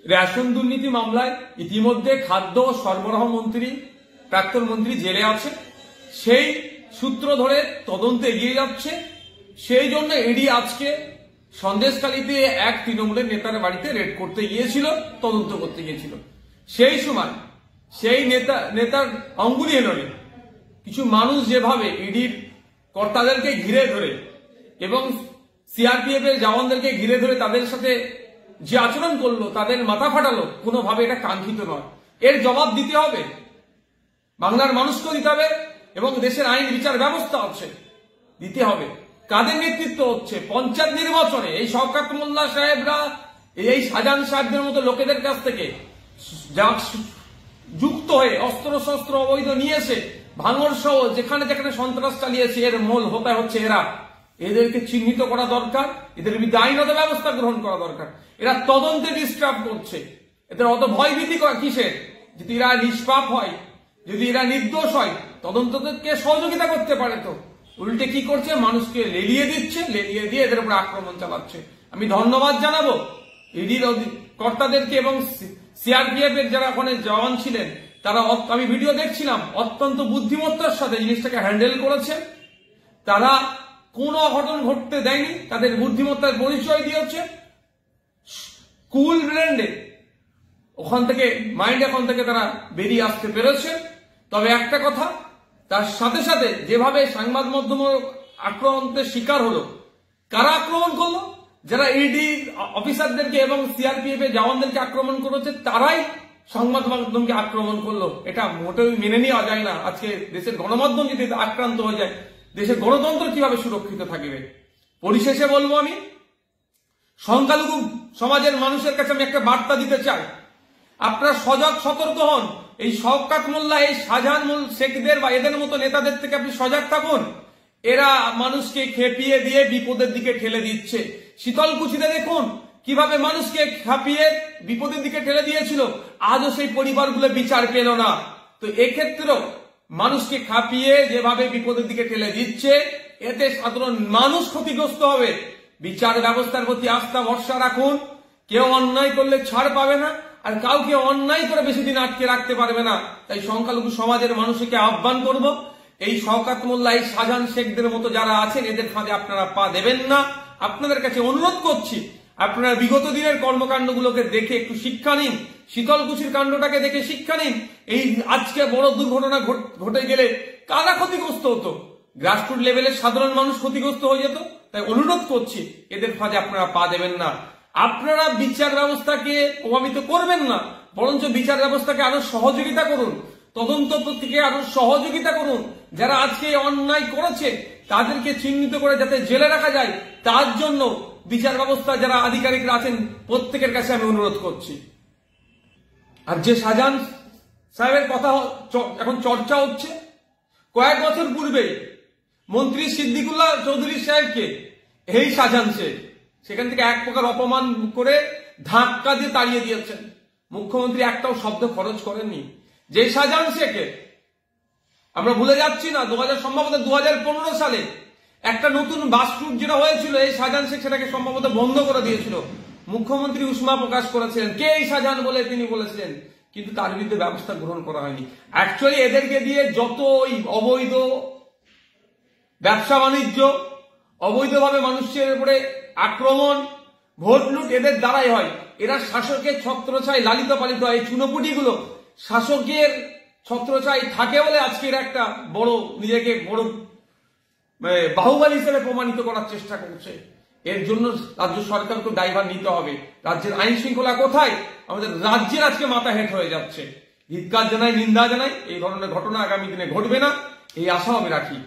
Ration দুর্নীতি মামলায় ইতিমধ্যে খাদ্য ও সরবরাহ মন্ত্রী প্রাক্তন মন্ত্রী জেলে আছে। সেই সূত্র ধরে তদন্ত এগিয়ে যাচ্ছে। সেই জন্য ইডি আজকে সন্দেশখালীতে এক তৃণমূলের নেতার বাড়িতে রেড করতে গিয়েছিল, তদন্ত করতে গিয়েছিল। সেই সময় সেই নেতার অঙ্গুলি এনলে কিছু মানুষ যেভাবে ইডির কর্তাদেরকে ঘিরে ধরে এবং সিআরপিএফ এর জওয়ানদেরকে ঘিরে ধরে তাদের সাথে যে আচরণ করলো, তাদের মাথা ফাটালো, কোনোভাবে এটা কাঙ্ক্ষিত নয়। এর জবাব দিতে হবে, বাংলার মানুষকেও দিতে হবে এবং দেশের আইন বিচার ব্যবস্থা আছে দিতে হবে। কাদের নেতৃত্ব হচ্ছে? পঞ্চায়েত নির্বাচনে এই শওকত মোল্লা সাহেবরা এই শাহজাহান সাহেবদের মতো লোকেদের কাছ থেকে যুক্ত হয়ে অস্ত্র শস্ত্র অবৈধ নিয়ে এসে ভাঙড় সহ যেখানে যেখানে সন্ত্রাস চালিয়েছে এর মূল হোতা হচ্ছে এরা। এদেরকে চিহ্নিত করা দরকার, এদের বিরুদ্ধে আইনত ব্যবস্থা গ্রহণ করা দরকার। এরা তদন্তে ডিস্টার্ব করছে, এদের অত ভয়ভীতি কিসের? যদি এরা নিষ্পাপ হয়, যদি এরা নির্দোষ হয়, তদন্তকে সহযোগিতা করতে পারে। তো উল্টে কি করছে? মানুষকে লেলিয়ে দিচ্ছে, লেলিয়ে দিয়ে এদের উপর আক্রমণ চালাচ্ছে। আমি ধন্যবাদ জানাবো ইডির কর্তাদেরকে এবং সিআরপিএফ এর যারা ওখানে জওয়ান ছিলেন, তারা, আমি ভিডিও দেখছিলাম, অত্যন্ত বুদ্ধিমত্তার সাথে জিনিসটাকে হ্যান্ডেল করেছে। তারা কোনো অঘটন ঘটতে দেয়নি, তাদের বুদ্ধিমত্তার পরিচয় দিয়েছে। কুল ব্রেন্ডে ওখান থেকে তারা বেরিয়ে আসতে পেরেছে। তবে একটা কথা, তার সাথে সাথে যেভাবে সংবাদ মাধ্যম আক্রমণের শিকার হলো, কারা আক্রমণ করলো? যারা ইডি অফিসারদেরকে এবং সিআরপিএফ এর জওয়ানদেরকে আক্রমণ করেছে, তারাই সংবাদ মাধ্যমকে আক্রমণ করলো। এটা মোটেই মেনে নেওয়া যায় না। আজকে দেশের গণমাধ্যম যদি আক্রান্ত হয়ে যায়, দেশের গণতন্ত্র কিভাবে সুরক্ষিত থাকবে? পরিশেষে বলবো, আমি সংখ্যালঘু সমাজের মানুষের কাছে আমি একটা বার্তা দিতে চাই, আপনারা সজাগ সতর্ক হন। এই শওকত মোল্লা, এই শাহজাহান শেখদের বা এদের মতো নেতাদের থেকে আপনি সজাগ থাকুন। এরা মানুষকে খেপিয়ে দিয়ে বিপদের দিকে ঠেলে দিচ্ছে। শীতলকুচিতে দেখুন কিভাবে মানুষকে খাপিয়ে বিপদের দিকে ঠেলে দিয়েছিল, আজও সেই পরিবারগুলো বিচার পেল না। তো এক্ষেত্রেও মানুষকে খাপিয়ে যেভাবে বিপদের দিকে ঠেলে দিচ্ছে, এতে সাধারণ মানুষ ক্ষতিগ্রস্ত হবে। বিচার ব্যবস্থার প্রতি আস্থা ভরসা রাখুন। কেউ অন্যায় করলে ছাড় পাবে না, আর কাউকে অন্যায় করে বেশি দিন আটকে রাখতে পারবে না। তাই সংখ্যালঘু সমাজের মানুষকে আহ্বান করব, এই শওকত মোল্লা, এই শাহজাহান শেখদের মতো যারা আছেন, এদের ফাঁদে আপনারা পা দেবেন না। আপনাদের কাছে অনুরোধ করছি, আপনারা বিগত দিনের কর্মকাণ্ডগুলোকে দেখে একটু শিক্ষা নিন। শীতলকুচির কাণ্ডটাকে দেখে শিক্ষা নিন। এই আজকে বড় দুর্ঘটনা ঘটে গেলে কারা ক্ষতিগ্রস্ত হতো? গ্রাসরুট লেভেলের সাধারণ মানুষ ক্ষতিগ্রস্ত হয়ে যেত। তাই অনুরোধ করছি, এদের ফাঁদে আপনারা পা দেবেন না। আপনারা বিচার ব্যবস্থাকে প্রভাবিত করবেন না, বরঞ্চ বিচার ব্যবস্থাকে আরো সহযোগিতা করুন, তদন্ত প্রক্রিয়াকে আরো সহযোগিতা করুন। যারা আজকে অন্যায় করেছে তাদেরকে চিহ্নিত করে যাতে জেলে রাখা যায়, তার জন্য বিচার ব্যবস্থা যারা আধিকারিকরা আছেন প্রত্যেকের কাছে আমি অনুরোধ করছি। আর যে শাহজাহান সাহেবের কথা এখন চর্চা হচ্ছে, কয়েক বছর পূর্বেই মন্ত্রী সিদ্দিকুল্লাহ চৌধুরী সাহেবকে এই শাহজাহান শেখ সেখান থেকে এক প্রকার অপমান করে ধাক্কা দিয়ে তাড়িয়ে দিয়েছেন। মুখ্যমন্ত্রী একটাও শব্দ খরচ করেননি। যে শাহজাহান শেখে আমরা ভুলে যাচ্ছি না, সম্ভবত 2015 সালে একটা নতুন বাস রুট যেটা হয়েছিল, এই শাহজাহান শেখ সেটাকে সম্ভবত বন্ধ করে দিয়েছিল। মুখ্যমন্ত্রী উষ্মা প্রকাশ করেছিলেন, কে এই শাহজাহান বলে তিনি বলেছিলেন, কিন্তু তার বিরুদ্ধে ব্যবস্থা গ্রহণ করা হয়নি। অ্যাকচুয়ালি এদেরকে দিয়ে যত অবৈধ ব্যবসা বাণিজ্য, অবৈধভাবে মানুষের উপরে আক্রমণ, ভোট লুট এদের দ্বারাই হয়। এরা শাসকের ছত্রছায় লালিত পালিত হয়। এই চুনোপুটিগুলো শাসকের ছত্রছায় থাকে বলে আজকে এরা একটা বড় নিজেকে বড় বাহুবলী হিসেবে প্রমাণিত করার চেষ্টা করছে। এর জন্য রাজ্য সরকারকে দায়ভার নিতে হবে। রাজ্যের আইন শৃঙ্খলা কোথায়? আমাদের রাজ্যের আজকে মাথা হেঁট হয়ে যাচ্ছে। ধিক্কার জানাই, নিন্দা জানাই। এই ধরনের ঘটনা আগামী দিনে ঘটবে না, এই আশাও আমি রাখি।